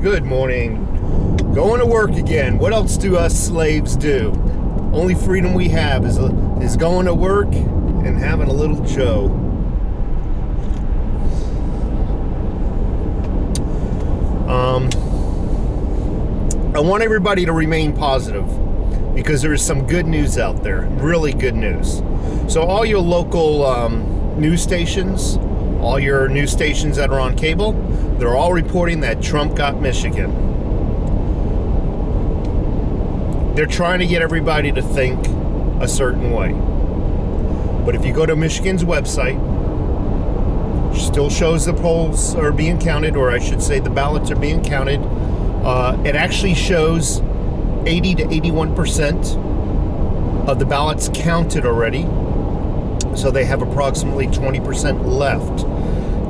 Good morning. Going to work again. What else do us slaves do? Only freedom we have is going to work and having a little Joe. I want everybody to remain positive because there is some good news out there. Really good news. So all your local news stations, all your news stations that are on cable, they're all reporting that Trump got Michigan. They're trying to get everybody to think a certain way. But if you go to Michigan's website, it still shows the polls are being counted, or I should say the ballots are being counted. It actually shows 80 to 81% of the ballots counted already. So they have approximately 20% left.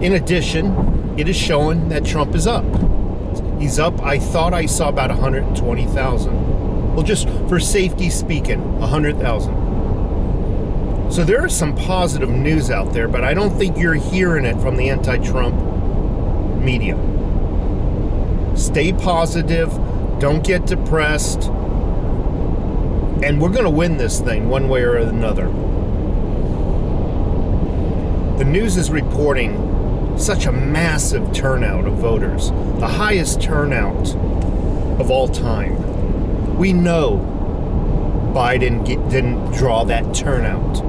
In addition, it is showing that Trump is up. He's up, I thought I saw about 120,000. Well, just for safety speaking, 100,000. So there is some positive news out there, but I don't think you're hearing it from the anti-Trump media. Stay positive. Don't get depressed. And we're going to win this thing one way or another. The news is reporting such a massive turnout of voters. The highest turnout of all time. We know Biden didn't draw that turnout.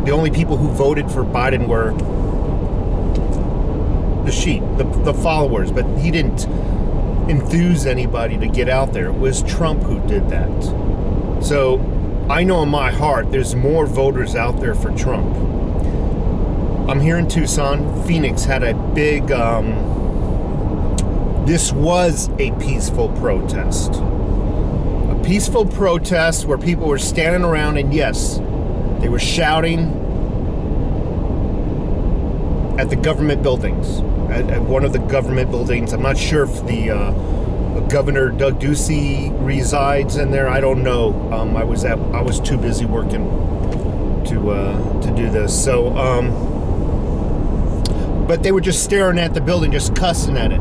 The only people who voted for Biden were the sheep, the followers, but he didn't enthuse anybody to get out there. It was Trump who did that. So I know in my heart there's more voters out there for Trump. I'm here in Tucson. Phoenix had a big, this was a peaceful protest. A peaceful protest where people were standing around and yes, they were shouting at the government buildings, at one of the government buildings. I'm not sure if the Governor Doug Ducey resides in there. I don't know. I was too busy working to do this. So, but they were just staring at the building, just cussing at it.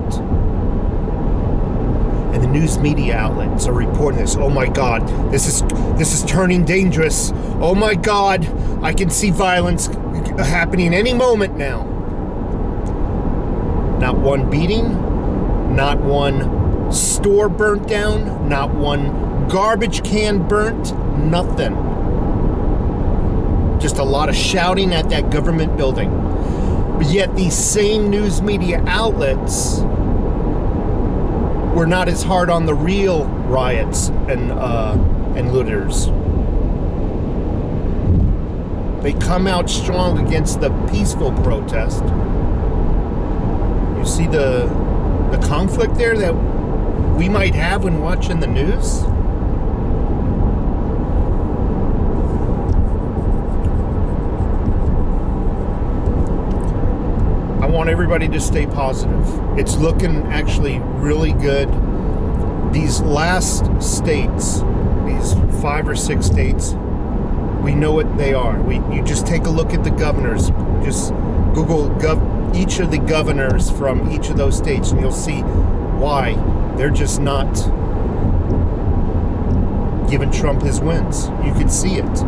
And the news media outlets are reporting this. Oh my God, this is turning dangerous. Oh my God, I can see violence happening any moment now. Not one beating, not one store burnt down, not one garbage can burnt, nothing. Just a lot of shouting at that government building. But yet these same news media outlets were not as hard on the real riots and looters. They come out strong against the peaceful protest. You see the conflict there that we might have when watching the news? I want everybody to stay positive. It's looking actually really good. These last states, these 5 or 6 states, we know what they are. You just take a look at the governors. Just Google each of the governors from each of those states, and you'll see why they're just not giving Trump his wins. You can see it.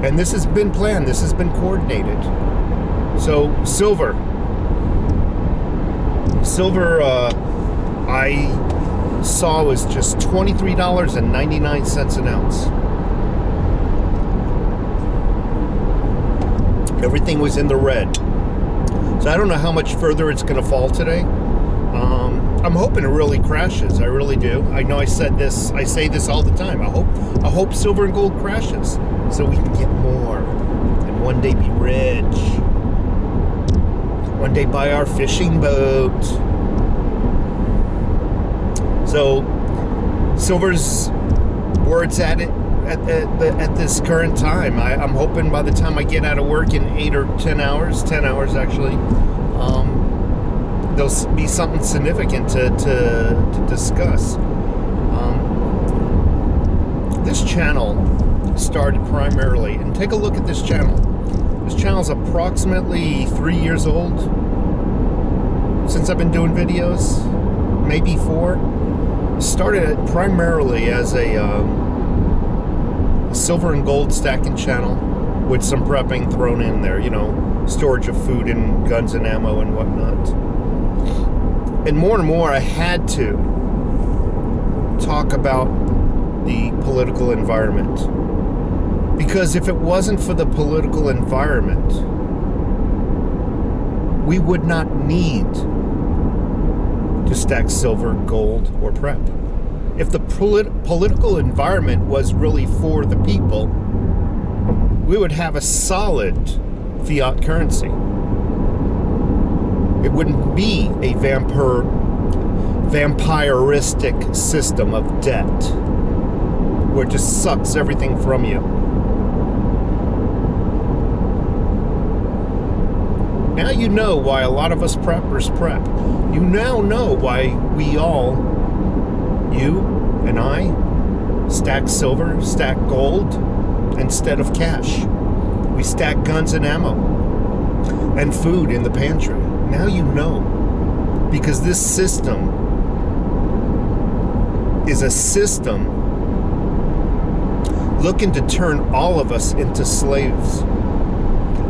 And this has been planned. This has been coordinated. So silver, I saw was just $23.99 an ounce. Everything was in the red. So I don't know how much further it's going to fall today. I'm hoping it really crashes. I really do. I know I say this all the time. I hope silver and gold crashes so we can get more and one day be rich. One day buy our fishing boat. So silver's where it's at at this current time. I'm hoping by the time I get out of work in 8 or 10 hours actually, there'll be something significant to discuss. This channel started primarily, and take a look at this channel. This channel is approximately 3 years old. since I've been doing videos, maybe 4. Started primarily as a silver and gold stacking channel with some prepping thrown in there, storage of food and guns and ammo and whatnot. And more I had to talk about the political environment. Because if it wasn't for the political environment, we would not need to stack silver, gold, or prep. If the political environment was really for the people, we would have a solid fiat currency. It wouldn't be a vampiristic system of debt where it just sucks everything from you. Now you know why a lot of us preppers prep. You now know why we all, you and I, stack silver, stack gold instead of cash. We stack guns and ammo and food in the pantry. Now you know. Because this system is a system looking to turn all of us into slaves.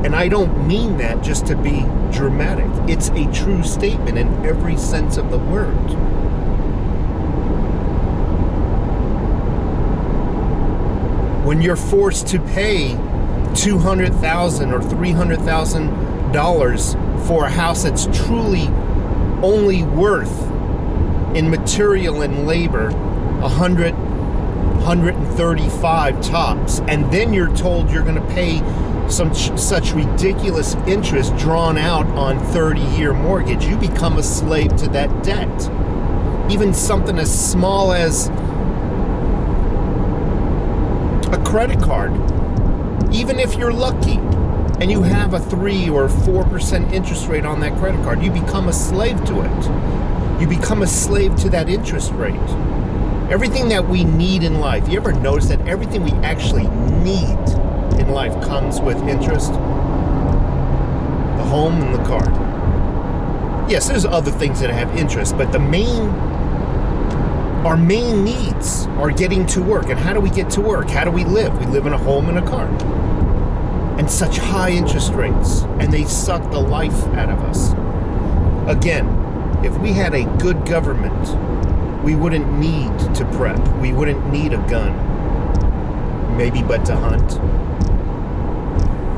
And I don't mean that just to be dramatic. It's a true statement in every sense of the word. When you're forced to pay $200,000 or $300,000 for a house that's truly only worth in material and labor 100, 135 tops, and then you're told you're going to pay such ridiculous interest drawn out on 30-year mortgage, you become a slave to that debt. Even something as small as a credit card, even if you're lucky and you have a 3 or 4% interest rate on that credit card, you become a slave to it. You become a slave to that interest rate. Everything that we need in life, you ever notice that everything we actually need in life comes with interest? The home and the car. Yes, there's other things that have interest, but our main needs are getting to work. And how do we get to work? How do we live? We live in a home and a car. And such high interest rates, and they suck the life out of us. Again, if we had a good government, we wouldn't need to prep. We wouldn't need a gun. Maybe but to hunt.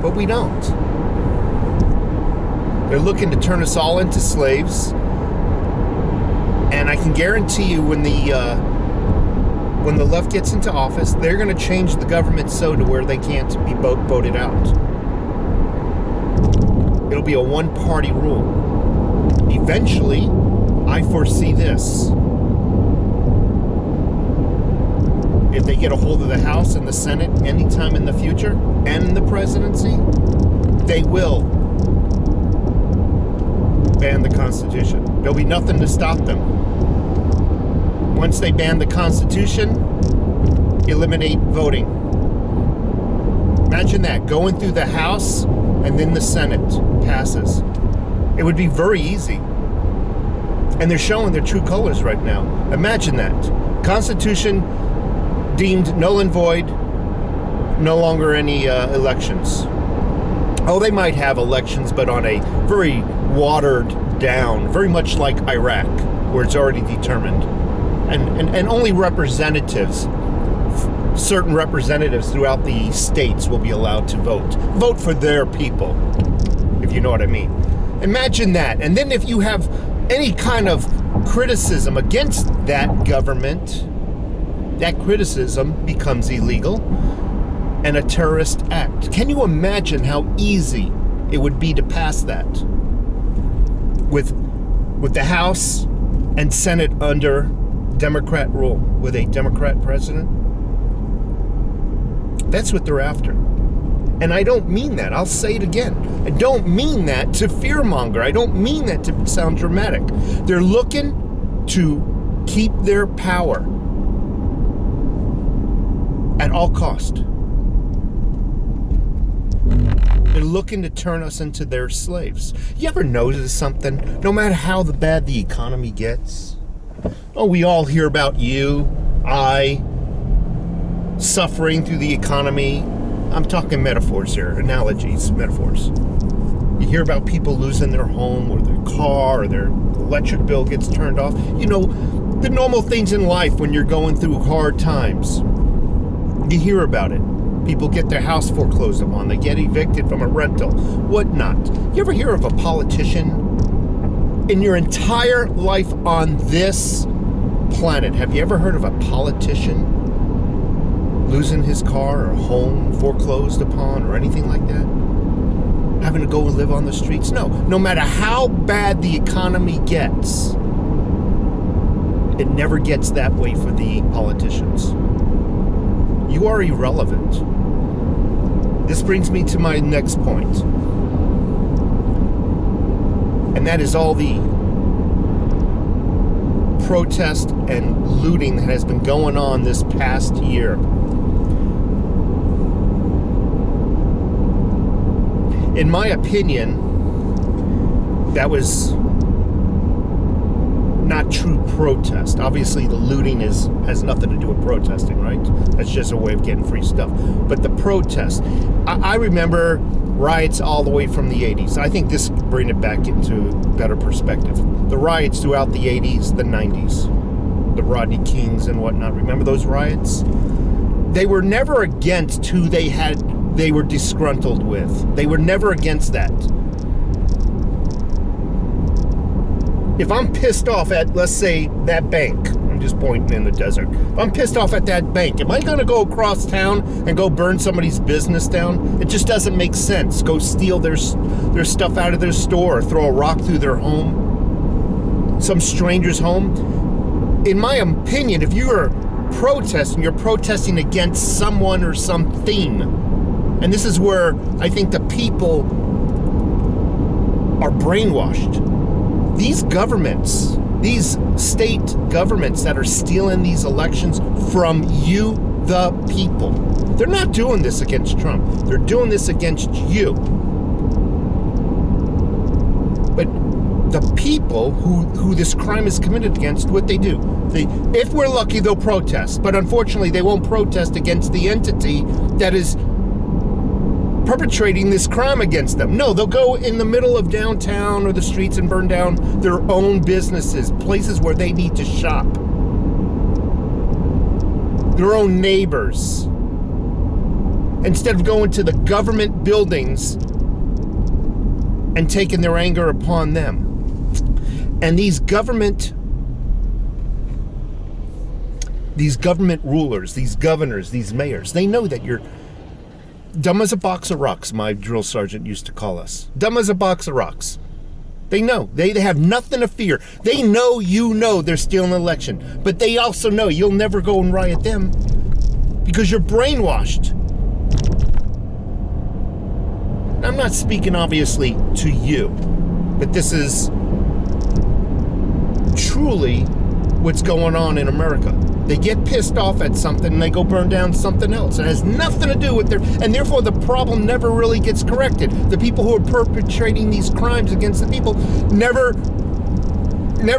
But we don't. They're looking to turn us all into slaves. And I can guarantee you when the left gets into office, they're going to change the government so to where they can't be voted out. It'll be a one-party rule. Eventually, I foresee this. If they get a hold of the House and the Senate anytime in the future, and the presidency, they will ban the Constitution. There'll be nothing to stop them. Once they ban the Constitution, eliminate voting. Imagine that, going through the House and then the Senate passes. It would be very easy. And they're showing their true colors right now. Imagine that. Constitution deemed null and void, no longer any elections. Oh, they might have elections, but on a very watered down, very much like Iraq, where it's already determined. And only representatives, certain representatives throughout the states will be allowed to vote. Vote for their people, if you know what I mean. Imagine that. And then if you have any kind of criticism against that government, that criticism becomes illegal and a terrorist act. Can you imagine how easy it would be to pass that? With the House and Senate under Democrat rule, with a Democrat president? That's what they're after. And I don't mean that. I'll say it again. I don't mean that to fearmonger. I don't mean that to sound dramatic. They're looking to keep their power at all cost. They're looking to turn us into their slaves. You ever notice something? No matter how bad the economy gets, we all hear about you, I, suffering through the economy. I'm talking metaphors here, analogies, metaphors. You hear about people losing their home or their car or their electric bill gets turned off. The normal things in life when you're going through hard times. You hear about it. People get their house foreclosed upon. They get evicted from a rental, whatnot. You ever hear of a politician? In your entire life on this planet, have you ever heard of a politician losing his car or home foreclosed upon or anything like that? Having to go and live on the streets? No matter how bad the economy gets, it never gets that way for the politicians. You are irrelevant. This brings me to my next point. And that is all the protest and looting that has been going on this past year. In my opinion, that was not true protest. Obviously, the looting has nothing to do with protesting, right? That's just a way of getting free stuff. But the protest, I remember riots all the way from the 80s. I think this bring it back into better perspective. The riots throughout the 80s, the 90s, the Rodney Kings and whatnot. Remember those riots? They were never against who they were disgruntled with. They were never against that. If I'm pissed off at, let's say, that bank, I'm just pointing in the desert. If I'm pissed off at that bank, am I going to go across town and go burn somebody's business down? It just doesn't make sense. Go steal their stuff out of their store or throw a rock through their home, some stranger's home. In my opinion, if you are protesting, you're protesting against someone or something. And this is where I think the people are brainwashed. These governments, these state governments that are stealing these elections from you, the people, they're not doing this against Trump. They're doing this against you. But the people who this crime is committed against, what they do, if we're lucky, they'll protest. But unfortunately, they won't protest against the entity that is perpetrating this crime against them. No, they'll go in the middle of downtown or the streets and burn down their own businesses, places where they need to shop, their own neighbors, instead of going to the government buildings and taking their anger upon them. And these government rulers, these governors, these mayors, they know that you're dumb as a box of rocks, my drill sergeant used to call us. Dumb as a box of rocks. They know. They have nothing to fear. They know they're stealing an election. But they also know you'll never go and riot them because you're brainwashed. I'm not speaking, obviously, to you. But this is truly what's going on in America. They get pissed off at something and they go burn down something else. It has nothing to do with and therefore the problem never really gets corrected. The people who are perpetrating these crimes against the people never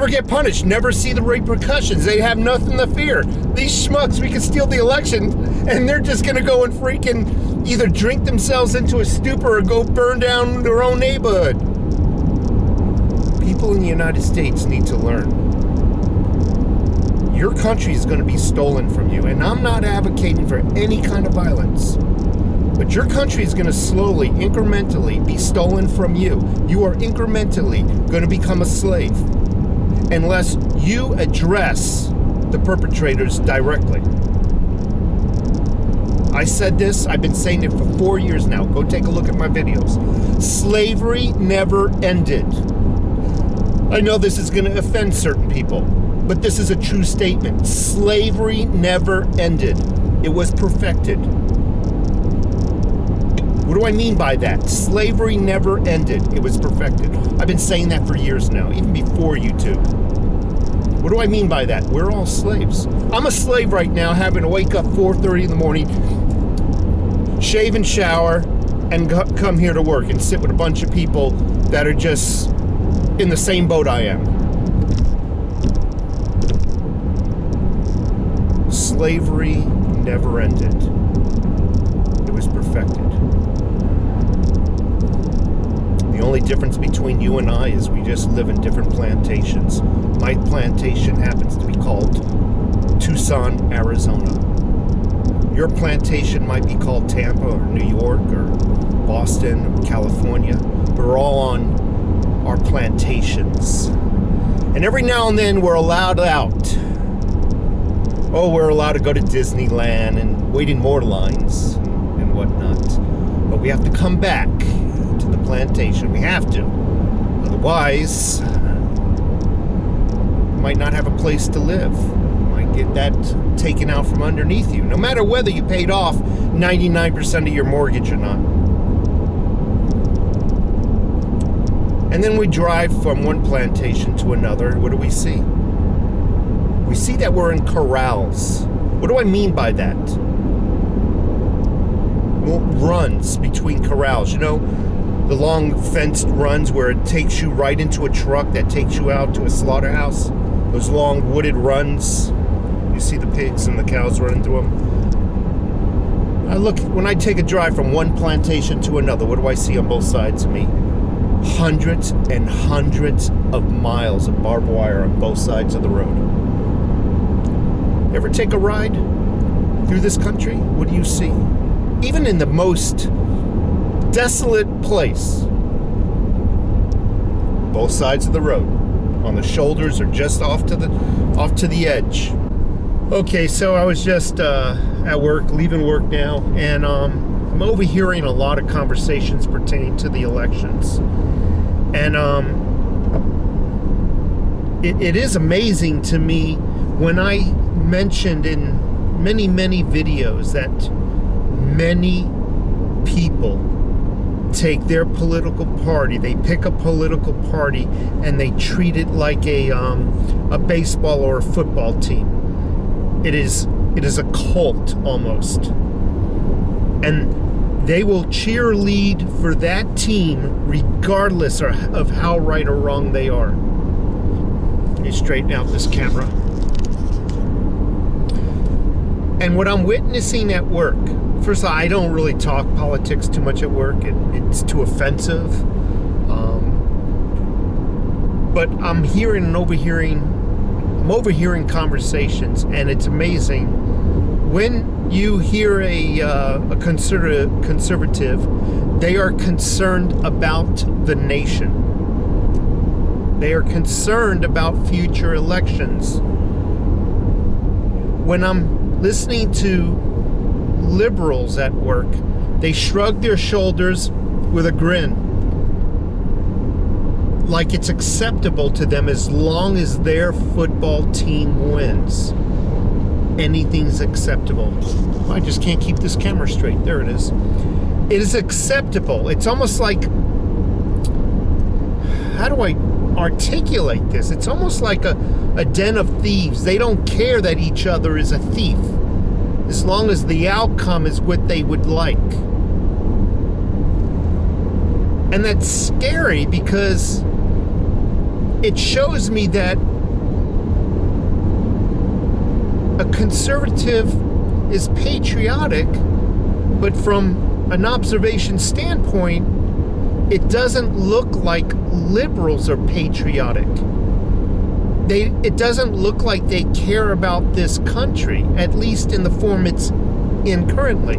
get punished, never see the repercussions. They have nothing to fear. These schmucks, we can steal the election and they're just going to go and freaking either drink themselves into a stupor or go burn down their own neighborhood. People in the United States need to learn. Your country is going to be stolen from you. And I'm not advocating for any kind of violence. But your country is going to slowly, incrementally be stolen from you. You are incrementally going to become a slave. Unless you address the perpetrators directly. I said this, I've been saying it for 4 years now. Go take a look at my videos. Slavery never ended. I know this is going to offend certain people. But this is a true statement. Slavery never ended. It was perfected. What do I mean by that? Slavery never ended. It was perfected. I've been saying that for years now, even before YouTube. What do I mean by that? We're all slaves. I'm a slave right now, having to wake up 4:30 in the morning, shave and shower, and come here to work and sit with a bunch of people that are just in the same boat I am. Slavery never ended. It was perfected. The only difference between you and I is we just live in different plantations. My plantation happens to be called Tucson, Arizona. Your plantation might be called Tampa or New York or Boston or California. We're all on our plantations. And every now and then we're allowed out. Oh, we're allowed to go to Disneyland and wait in more lines and whatnot. But we have to come back to the plantation. We have to. Otherwise, you might not have a place to live. You might get that taken out from underneath you, no matter whether you paid off 99% of your mortgage or not. And then we drive from one plantation to another. What do we see? We see that we're in corrals. What do I mean by that? Well, runs between corrals. You know, the long fenced runs where it takes you right into a truck that takes you out to a slaughterhouse. Those long wooded runs. You see the pigs and the cows running through them. When I take a drive from one plantation to another, what do I see on both sides of me? Hundreds and hundreds of miles of barbed wire on both sides of the road. Ever take a ride through this country? What do you see? Even in the most desolate place, both sides of the road, on the shoulders or just off to the edge. Okay, so I was just at work, leaving work now, and I'm overhearing a lot of conversations pertaining to the elections. And it is amazing to me when I mentioned in many videos that many people take their political party, they pick a political party and they treat it like a baseball or a football team. It is a cult almost, and they will cheerlead for that team regardless of how right or wrong they are. Let me straighten out this camera. And what I'm witnessing at work, first of all, I don't really talk politics too much at work. It's too offensive. But I'm hearing and overhearing conversations, and it's amazing. When you hear a conservative, they are concerned about the nation. They are concerned about future elections. When I'm listening to liberals at work, they shrug their shoulders with a grin, like it's acceptable to them as long as their football team wins. Anything's acceptable. I just can't keep this camera straight. There it is. It is acceptable. It's almost like, how do I articulate this? It's almost like a den of thieves. They don't care that each other is a thief, as long as the outcome is what they would like. And that's scary because it shows me that a conservative is patriotic, but from an observation standpoint, it doesn't look like liberals are patriotic. It doesn't look like they care about this country, at least in the form it's in currently.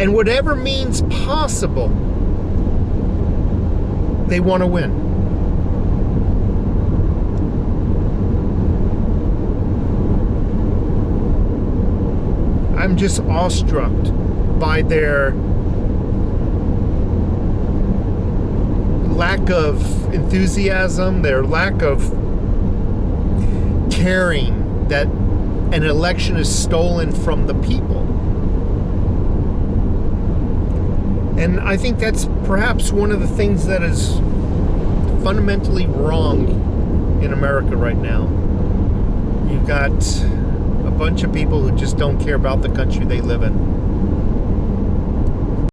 And whatever means possible, they want to win. I'm just awestruck by their lack of enthusiasm, their lack of caring that an election is stolen from the people. And I think that's perhaps one of the things that is fundamentally wrong in America right now. You've got a bunch of people who just don't care about the country they live in.